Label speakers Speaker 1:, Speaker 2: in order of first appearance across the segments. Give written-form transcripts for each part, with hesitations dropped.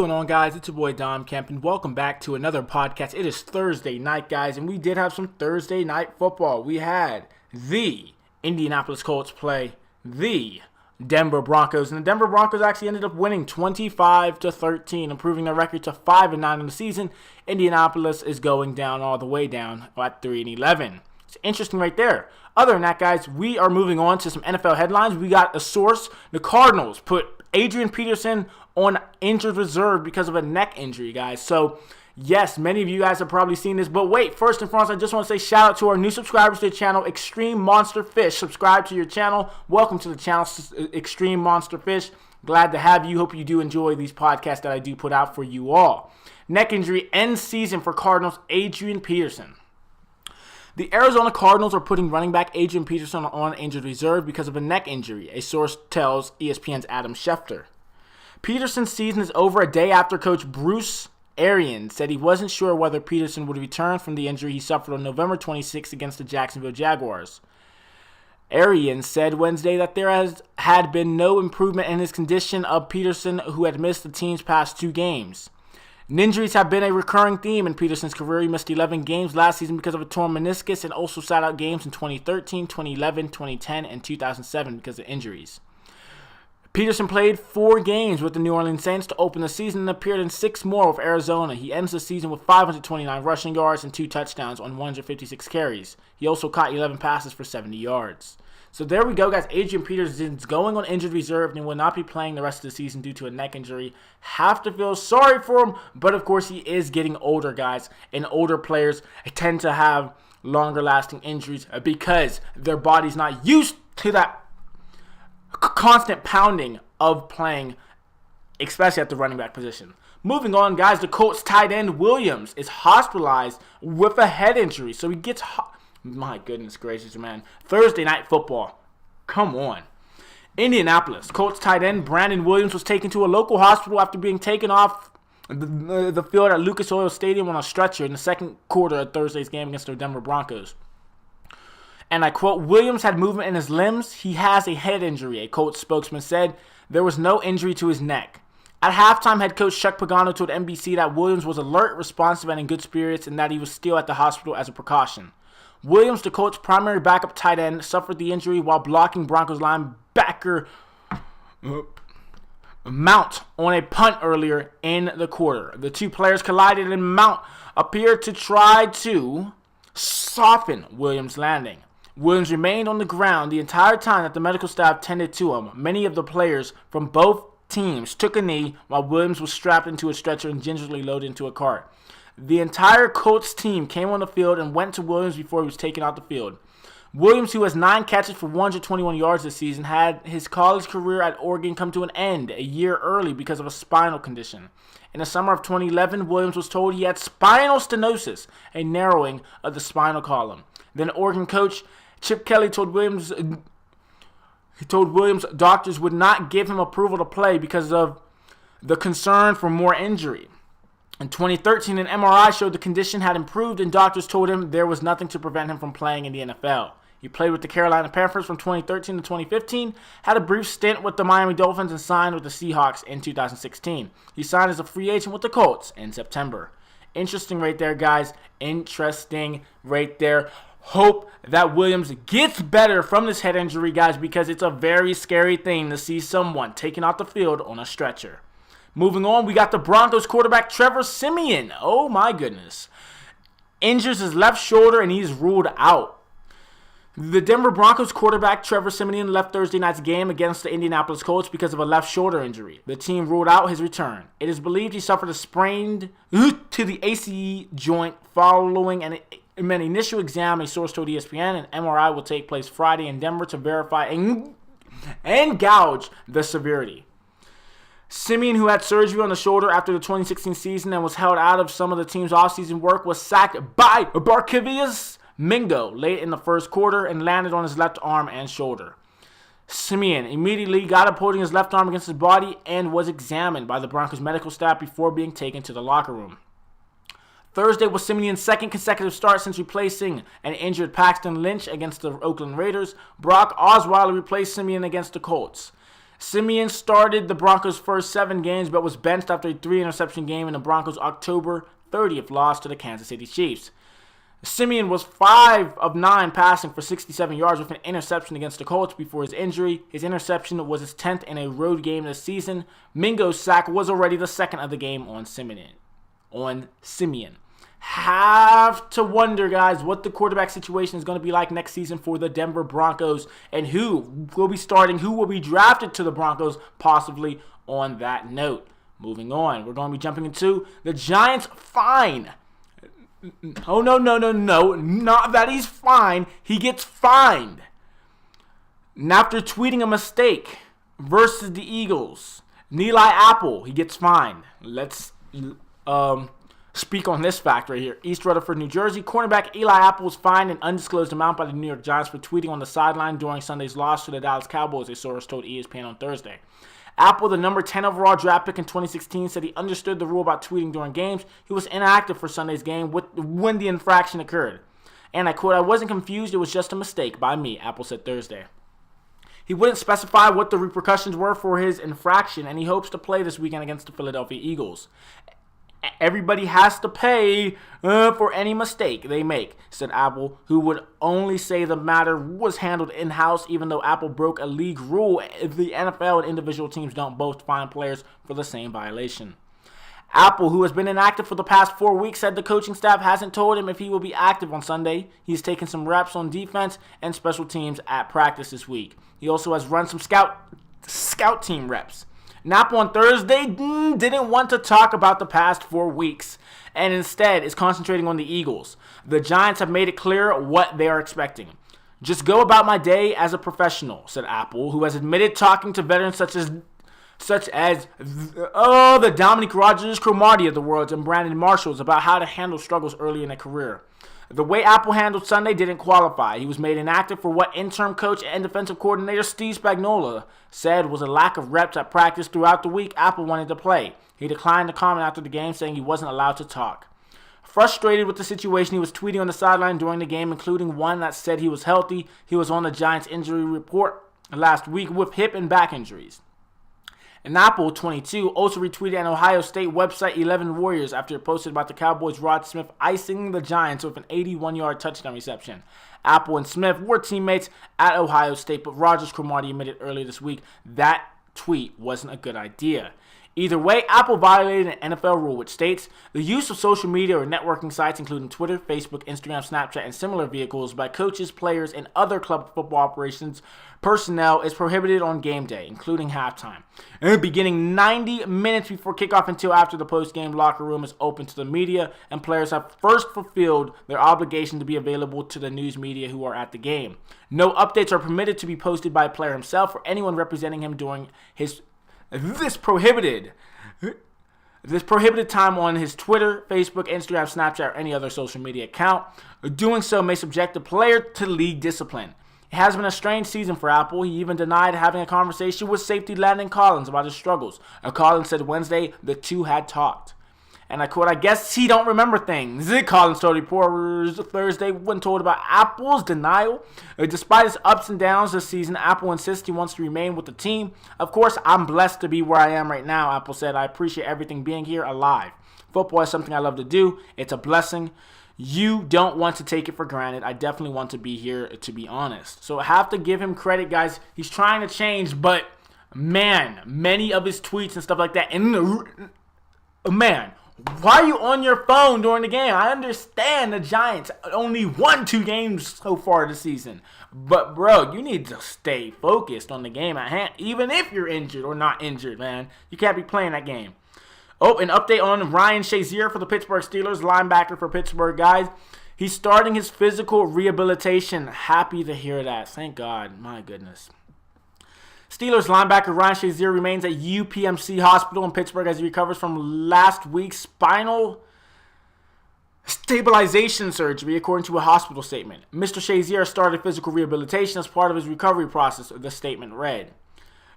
Speaker 1: going on, guys? It's your boy Dom Kemp, and welcome back to another podcast. It is Thursday night, guys, and we did have some Thursday night football. We had the Indianapolis Colts play the Denver Broncos, and the Denver Broncos actually ended up winning 25-13, improving their record to 5-9 in the season. Indianapolis is going down all the way down at 3-11. It's interesting right there. Other than that, guys, we are moving on to some NFL headlines. We got a source. The Cardinals put Adrian Peterson on injured reserve because of a neck injury, guys. So, yes, many of you guys have probably seen this. But wait, first and foremost, I just want to say shout out to our new subscribers to the channel, Extreme Monster Fish. Subscribe to your channel. Welcome to the channel, Extreme Monster Fish. Glad to have you. Hope you do enjoy these podcasts that I do put out for you all. Neck injury ends season for Cardinals, Adrian Peterson. The Arizona Cardinals are putting running back Adrian Peterson on injured reserve because of a neck injury, a source tells ESPN's Adam Schefter. Peterson's season is over a day after coach Bruce Arians said he wasn't sure whether Peterson would return from the injury he suffered on November 26 against the Jacksonville Jaguars. Arians said Wednesday that there had been no improvement in his condition of Peterson, who had missed the team's past 2 games. Injuries have been a recurring theme in Peterson's career. He missed 11 games last season because of a torn meniscus and also sat out games in 2013, 2011, 2010, and 2007 because of injuries. Peterson played 4 games with the New Orleans Saints to open the season and appeared in 6 more with Arizona. He ends the season with 529 rushing yards and 2 touchdowns on 156 carries. He also caught 11 passes for 70 yards. So there we go, guys. Adrian Peterson is going on injured reserve and will not be playing the rest of the season due to a neck injury. Have to feel sorry for him, but of course he is getting older, guys. And older players tend to have longer-lasting injuries because their body's not used to that constant pounding of playing, especially at the running back position. Moving on, guys, the Colts tight end Williams is hospitalized with a head injury, so he gets my goodness gracious, man. Thursday night football. Come on. Indianapolis. Colts tight end Brandon Williams was taken to a local hospital after being taken off the field at Lucas Oil Stadium on a stretcher in the second quarter of Thursday's game against the Denver Broncos. And I quote, Williams had movement in his limbs. He has a head injury, a Colts spokesman said. There was no injury to his neck. At halftime, head coach Chuck Pagano told NBC that Williams was alert, responsive, and in good spirits, and that he was still at the hospital as a precaution. Williams, the Colts' primary backup tight end, suffered the injury while blocking Broncos linebacker Mount on a punt earlier in the quarter. The 2 players collided and Mount appeared to try to soften Williams' landing. Williams remained on the ground the entire time that the medical staff tended to him. Many of the players from both teams took a knee while Williams was strapped into a stretcher and gingerly loaded into a cart. The entire Colts team came on the field and went to Williams before he was taken out the field. Williams, who has 9 catches for 121 yards this season, had his college career at Oregon come to an end a year early because of a spinal condition. In the summer of 2011, Williams was told he had spinal stenosis, a narrowing of the spinal column. Then Oregon coach Chip Kelly told Williams doctors would not give him approval to play because of the concern for more injury. In 2013, an MRI showed the condition had improved, and doctors told him there was nothing to prevent him from playing in the NFL. He played with the Carolina Panthers from 2013 to 2015, had a brief stint with the Miami Dolphins, and signed with the Seahawks in 2016. He signed as a free agent with the Colts in September. Interesting right there, guys. Interesting right there. Hope that Williams gets better from this head injury, guys, because it's a very scary thing to see someone taken off the field on a stretcher. Moving on, we got the Broncos quarterback Trevor Siemian. Oh my goodness. Injures his left shoulder and he's ruled out. The Denver Broncos quarterback Trevor Siemian left Thursday night's game against the Indianapolis Colts because of a left shoulder injury. The team ruled out his return. It is believed he suffered a sprain to the ACE joint following an initial exam, a source told ESPN. An MRI will take place Friday in Denver to verify and gauge the severity. Siemian, who had surgery on the shoulder after the 2016 season and was held out of some of the team's offseason work, was sacked by Barkevius Mingo late in the first quarter and landed on his left arm and shoulder. Siemian immediately got up holding his left arm against his body and was examined by the Broncos medical staff before being taken to the locker room. Thursday was Siemian's second consecutive start since replacing an injured Paxton Lynch against the Oakland Raiders. Brock Osweiler replaced Siemian against the Colts. Simeon started the Broncos' first 7 games, but was benched after a 3-interception game in the Broncos' October 30th loss to the Kansas City Chiefs. Simeon was 5 of 9 passing for 67 yards with an interception against the Colts before his injury. His interception was his 10th in a road game this season. Mingo's sack was already the second of the game on Simeon. Have to wonder, guys, what the quarterback situation is going to be like next season for the Denver Broncos and who will be starting, who will be drafted to the Broncos, possibly on that note. Moving on, we're going to be jumping into the Giants' fine. Oh, no, not that he's fine. He gets fined. And after tweeting a mistake versus the Eagles, Eli Apple, he gets fined. Let's speak on this fact right here. East Rutherford, New Jersey. Cornerback Eli Apple was fined an undisclosed amount by the New York Giants for tweeting on the sideline during Sunday's loss to the Dallas Cowboys, a source told ESPN on Thursday. Apple, the number 10 overall draft pick in 2016, said he understood the rule about tweeting during games. He was inactive for Sunday's game when the infraction occurred. And I quote, "I wasn't confused. It was just a mistake by me," Apple said Thursday. He wouldn't specify what the repercussions were for his infraction, and he hopes to play this weekend against the Philadelphia Eagles. "Everybody has to pay for any mistake they make," said Apple, who would only say the matter was handled in-house, even though Apple broke a league rule. The NFL and individual teams don't both fine players for the same violation. Apple, who has been inactive for the past 4 weeks, said the coaching staff hasn't told him if he will be active on Sunday. He's taken some reps on defense and special teams at practice this week. He also has run some scout team reps. Apple on Thursday didn't want to talk about the past 4 weeks and instead is concentrating on the Eagles. The Giants have made it clear what they are expecting. "Just go about my day as a professional," said Apple, who has admitted talking to veterans such as the Dominique Rodgers, Cromartie of the world, and Brandon Marshalls about how to handle struggles early in a career. The way Apple handled Sunday didn't qualify. He was made inactive for what interim coach and defensive coordinator Steve Spagnuolo said was a lack of reps at practice throughout the week Apple wanted to play. He declined to comment after the game, saying he wasn't allowed to talk. Frustrated with the situation, he was tweeting on the sideline during the game, including one that said he was healthy. He was on the Giants injury report last week with hip and back injuries. And Apple, 22, also retweeted an Ohio State website 11 Warriors after it posted about the Cowboys' Rod Smith icing the Giants with an 81-yard touchdown reception. Apple and Smith were teammates at Ohio State, but Rodgers Cromartie admitted earlier this week that tweet wasn't a good idea. Either way, Apple violated an NFL rule which states the use of social media or networking sites, including Twitter, Facebook, Instagram, Snapchat, and similar vehicles by coaches, players, and other club football operations personnel is prohibited on game day, including halftime, and beginning 90 minutes before kickoff until after the post-game locker room is open to the media, and players have first fulfilled their obligation to be available to the news media who are at the game. No updates are permitted to be posted by a player himself or anyone representing him during this prohibited time on his Twitter, Facebook, Instagram, Snapchat, or any other social media account. Doing so may subject the player to league discipline. It has been a strange season for Apple. He even denied having a conversation with safety Landon Collins about his struggles. Collins said Wednesday the two had talked. And I quote, "I guess he don't remember things," Collins told reporters Thursday when told about Apple's denial. Despite his ups and downs this season, Apple insists he wants to remain with the team. "Of course, I'm blessed to be where I am right now," Apple said. "I appreciate everything being here alive. Football is something I love to do. It's a blessing. You don't want to take it for granted. I definitely want to be here, to be honest." So I have to give him credit, guys. He's trying to change, but man, many of his tweets and stuff like that, and man, why are you on your phone during the game? I understand the Giants only won 2 games so far this season. But, bro, you need to stay focused on the game at hand, even if you're injured or not injured, man. You can't be playing that game. Oh, an update on Ryan Shazier for the Pittsburgh Steelers, linebacker for Pittsburgh, guys. He's starting his physical rehabilitation. Happy to hear that. Thank God. My goodness. Steelers linebacker Ryan Shazier remains at UPMC Hospital in Pittsburgh as he recovers from last week's spinal stabilization surgery, according to a hospital statement. Mr. Shazier started physical rehabilitation as part of his recovery process, the statement read.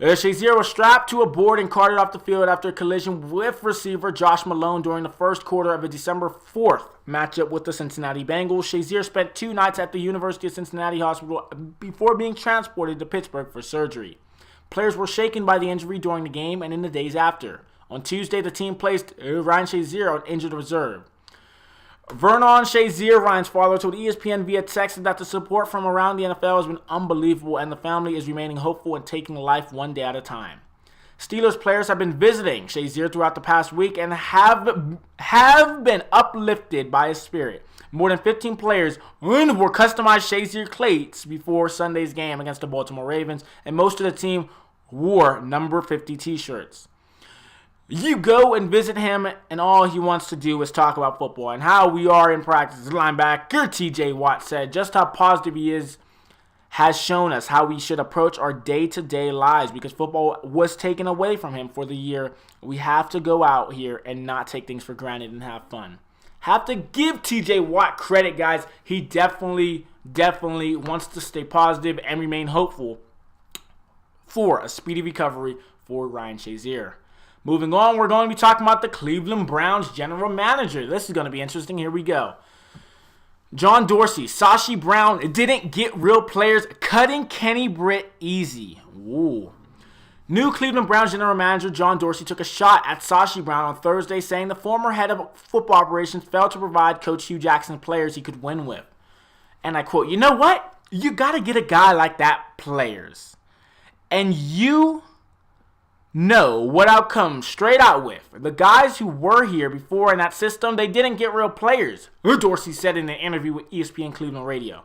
Speaker 1: Shazier was strapped to a board and carted off the field after a collision with receiver Josh Malone during the first quarter of a December 4th matchup with the Cincinnati Bengals. Shazier spent 2 nights at the University of Cincinnati Hospital before being transported to Pittsburgh for surgery. Players were shaken by the injury during the game and in the days after. On Tuesday, the team placed Ryan Shazier on injured reserve. Vernon Shazier, Ryan's father, told ESPN via text that the support from around the NFL has been unbelievable and the family is remaining hopeful and taking life one day at a time. Steelers players have been visiting Shazier throughout the past week and have been uplifted by his spirit. More than 15 players wore customized Shazier clates before Sunday's game against the Baltimore Ravens, and most of the team wore number 50 t-shirts. You go and visit him, and all he wants to do is talk about football and how we are in practice. Linebacker TJ Watt said just how positive he is has shown us how we should approach our day-to-day lives because football was taken away from him for the year. We have to go out here and not take things for granted and have fun. Have to give TJ Watt credit, guys. He definitely wants to stay positive and remain hopeful for a speedy recovery for Ryan Shazier. Moving on, we're going to be talking about the Cleveland Browns general manager. This is going to be interesting. Here we go. John Dorsey, Sashi Brown didn't get real players, cutting Kenny Britt easy. Ooh. New Cleveland Browns general manager John Dorsey took a shot at Sashi Brown on Thursday, saying the former head of football operations failed to provide Coach Hugh Jackson players he could win with. And I quote, "You know what? You got to get a guy like that players. And you know what I'll come straight out with. The guys who were here before in that system, they didn't get real players," Dorsey said in an interview with ESPN Cleveland Radio.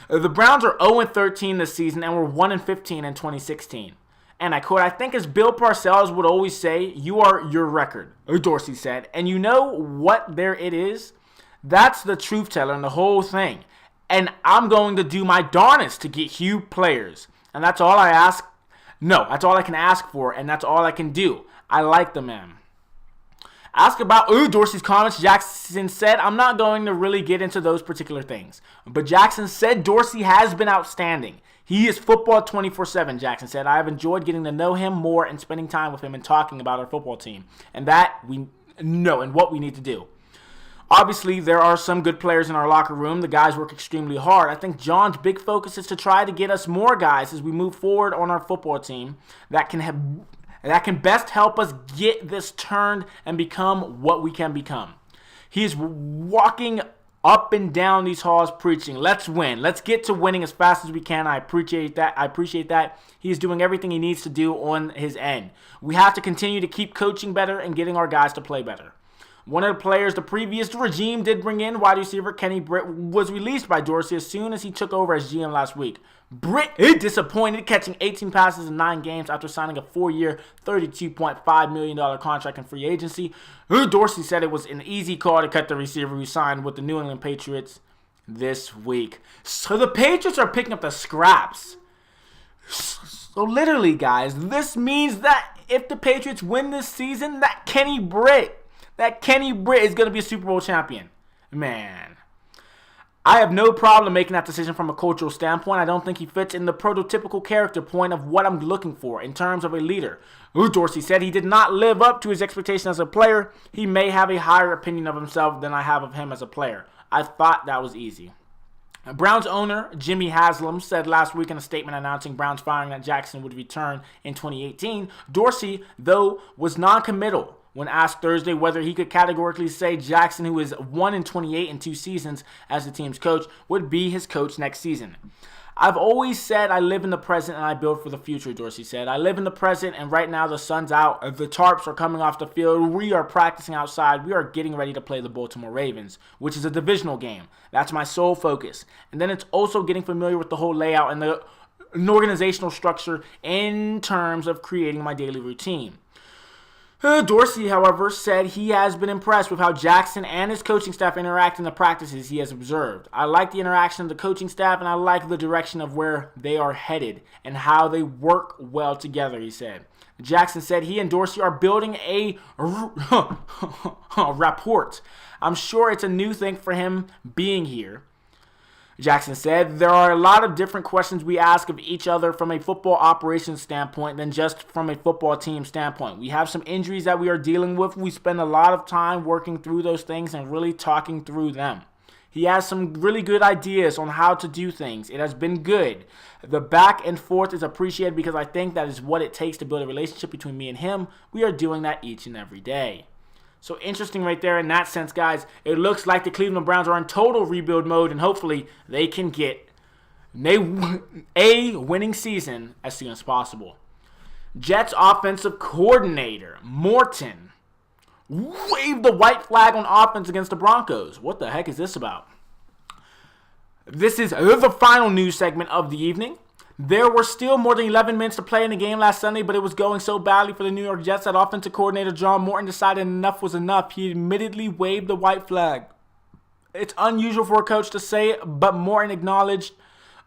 Speaker 1: The Browns are 0-13 this season and were 1-15 in 2016. And I quote, "I think as Bill Parcells would always say, you are your record," Dorsey said. And you know what there it is? That's the truth teller in the whole thing. And I'm going to do my darnest to get Hugh players. And that's all I ask. No, that's all I can ask for, and that's all I can do. I like the man. Asked about Dorsey's comments, Jackson said, "I'm not going to really get into those particular things." But Jackson said Dorsey has been outstanding. He is football 24/7, Jackson said. "I have enjoyed getting to know him more and spending time with him and talking about our football team. And that we know and what we need to do. Obviously, there are some good players in our locker room. The guys work extremely hard. I think John's big focus is to try to get us more guys as we move forward on our football team that can best help us get this turned and become what we can become." He is walking up and down these halls preaching, "Let's win. Let's get to winning as fast as we can." I appreciate that. He is doing everything he needs to do on his end. We have to continue to keep coaching better and getting our guys to play better. One of the players the previous regime did bring in, wide receiver Kenny Britt, was released by Dorsey as soon as he took over as GM last week. Britt is disappointed, catching 18 passes in 9 games after signing a 4-year, $32.5 million contract in free agency. Dorsey said it was an easy call to cut the receiver who signed with the New England Patriots this week. So the Patriots are picking up the scraps. So literally, guys, this means that if the Patriots win this season, that Kenny Britt is going to be a Super Bowl champion. Man, I have no problem making that decision from a cultural standpoint. I don't think he fits in the prototypical character point of what I'm looking for in terms of a leader. Dorsey said he did not live up to his expectation as a player. He may have a higher opinion of himself than I have of him as a player. I thought that was easy. Browns owner Jimmy Haslam said last week in a statement announcing Browns firing that Jackson would return in 2018. Dorsey, though, was non-committal when asked Thursday whether he could categorically say Jackson, who is 1-28 in 2 seasons as the team's coach, would be his coach next season. "I've always said I live in the present and I build for the future," Dorsey said. "I live in the present, and right now the sun's out. The tarps are coming off the field. We are practicing outside. We are getting ready to play the Baltimore Ravens, which is a divisional game. That's my sole focus. And then it's also getting familiar with the whole layout and the organizational structure in terms of creating my daily routine." Dorsey, however, said he has been impressed with how Jackson and his coaching staff interact in the practices he has observed. "I like the interaction of the coaching staff, and I like the direction of where they are headed and how they work well together," he said. Jackson said he and Dorsey are building a rapport. "I'm sure it's a new thing for him being here." Jackson said, "There are a lot of different questions we ask of each other from a football operations standpoint than just from a football team standpoint. We have some injuries that we are dealing with. We spend a lot of time working through those things and really talking through them." He has some really good ideas on how to do things. It has been good. The back and forth is appreciated because I think that is what it takes to build a relationship between me and him. We are doing that each and every day. So interesting right there in that sense, guys. It looks like the Cleveland Browns are in total rebuild mode, and hopefully they can get a winning season as soon as possible. Jets offensive coordinator Morton waved the white flag on offense against the Broncos. What the heck is this about? This is the final news segment of the evening. There were still more than 11 minutes to play in the game last Sunday, but it was going so badly for the New York Jets that offensive coordinator John Morton decided enough was enough. He admittedly waved the white flag. It's unusual for a coach to say it, but Morton acknowledged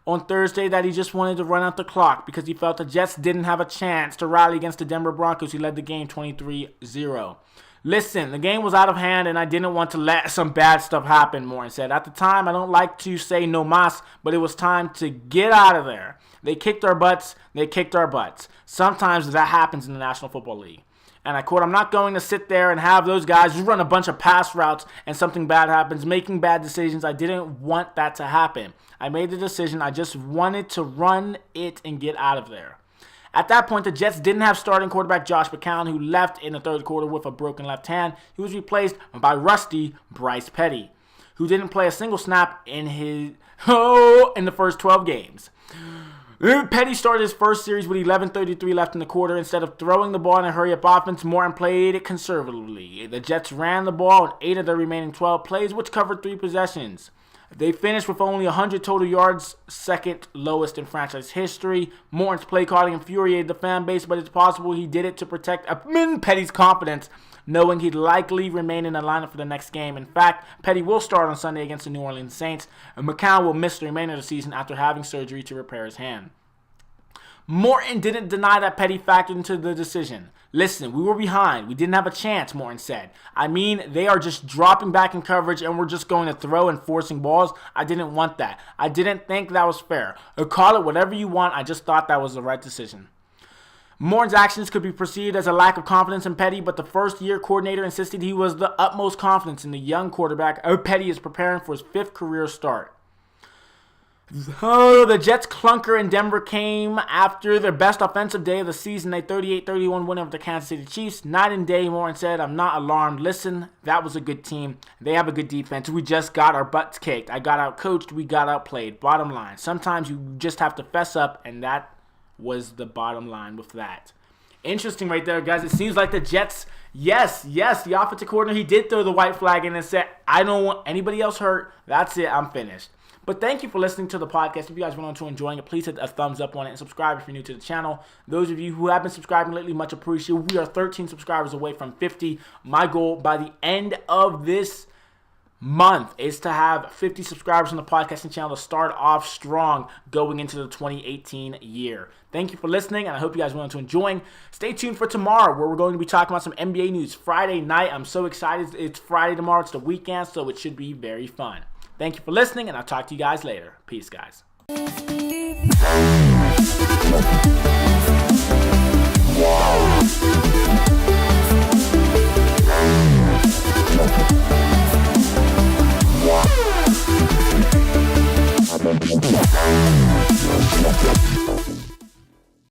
Speaker 1: on Thursday that he just wanted to run out the clock because he felt the Jets didn't have a chance to rally against the Denver Broncos, who led the game 23-0. Listen, the game was out of hand and I didn't want to let some bad stuff happen, Morton said. At the time, I don't like to say no mas, but it was time to get out of there. They kicked our butts. They kicked our butts. Sometimes that happens in the National Football League. And I quote, I'm not going to sit there and have those guys run a bunch of pass routes and something bad happens, making bad decisions. I didn't want that to happen. I made the decision. I just wanted to run it and get out of there. At that point, the Jets didn't have starting quarterback Josh McCown, who left in the third quarter with a broken left hand. He was replaced by rusty Bryce Petty, who didn't play a single snap in the first 12 games. Petty started his first series with 11:33 left in the quarter. Instead of throwing the ball in a hurry-up offense, Morton played it conservatively. The Jets ran the ball in 8 of their remaining 12 plays, which covered 3 possessions. They finished with only 100 total yards, second lowest in franchise history. Morton's play calling infuriated the fan base, but it's possible he did it to protect Petty's confidence, knowing he'd likely remain in the lineup for the next game. In fact, Petty will start on Sunday against the New Orleans Saints, and McCown will miss the remainder of the season after having surgery to repair his hand. Morton didn't deny that Petty factored into the decision. Listen, we were behind. We didn't have a chance, Morton said. I mean, they are just dropping back in coverage and we're just going to throw and forcing balls. I didn't want that. I didn't think that was fair. Or call it whatever you want. I just thought that was the right decision. Morton's actions could be perceived as a lack of confidence in Petty, but the first-year coordinator insisted he was the utmost confidence in the young quarterback. Petty is preparing for his 5th career start. The Jets' clunker in Denver came after their best offensive day of the season, a 38-31 win over the Kansas City Chiefs. Night and day, Morton said, I'm not alarmed. Listen, that was a good team. They have a good defense. We just got our butts kicked. I got out-coached. We got outplayed. Bottom line, sometimes you just have to fess up, and that was the bottom line with that. Interesting right there, guys. It seems like the Jets, yes, the offensive coordinator, he did throw the white flag in and said, I don't want anybody else hurt. That's it. I'm finished. But thank you for listening to the podcast. If you guys went on to enjoying it, please hit a thumbs up on it and subscribe if you're new to the channel. Those of you who have been subscribing lately, much appreciated. We are 13 subscribers away from 50. My goal by the end of this month is to have 50 subscribers on the podcasting channel to start off strong going into the 2018 year. Thank you for listening, and I hope you guys went on to enjoying. Stay tuned for tomorrow, where we're going to be talking about some NBA news. Friday night, I'm so excited. It's Friday tomorrow. It's the weekend, so it should be very fun. Thank you for listening, and I'll talk to you guys later. Peace, guys.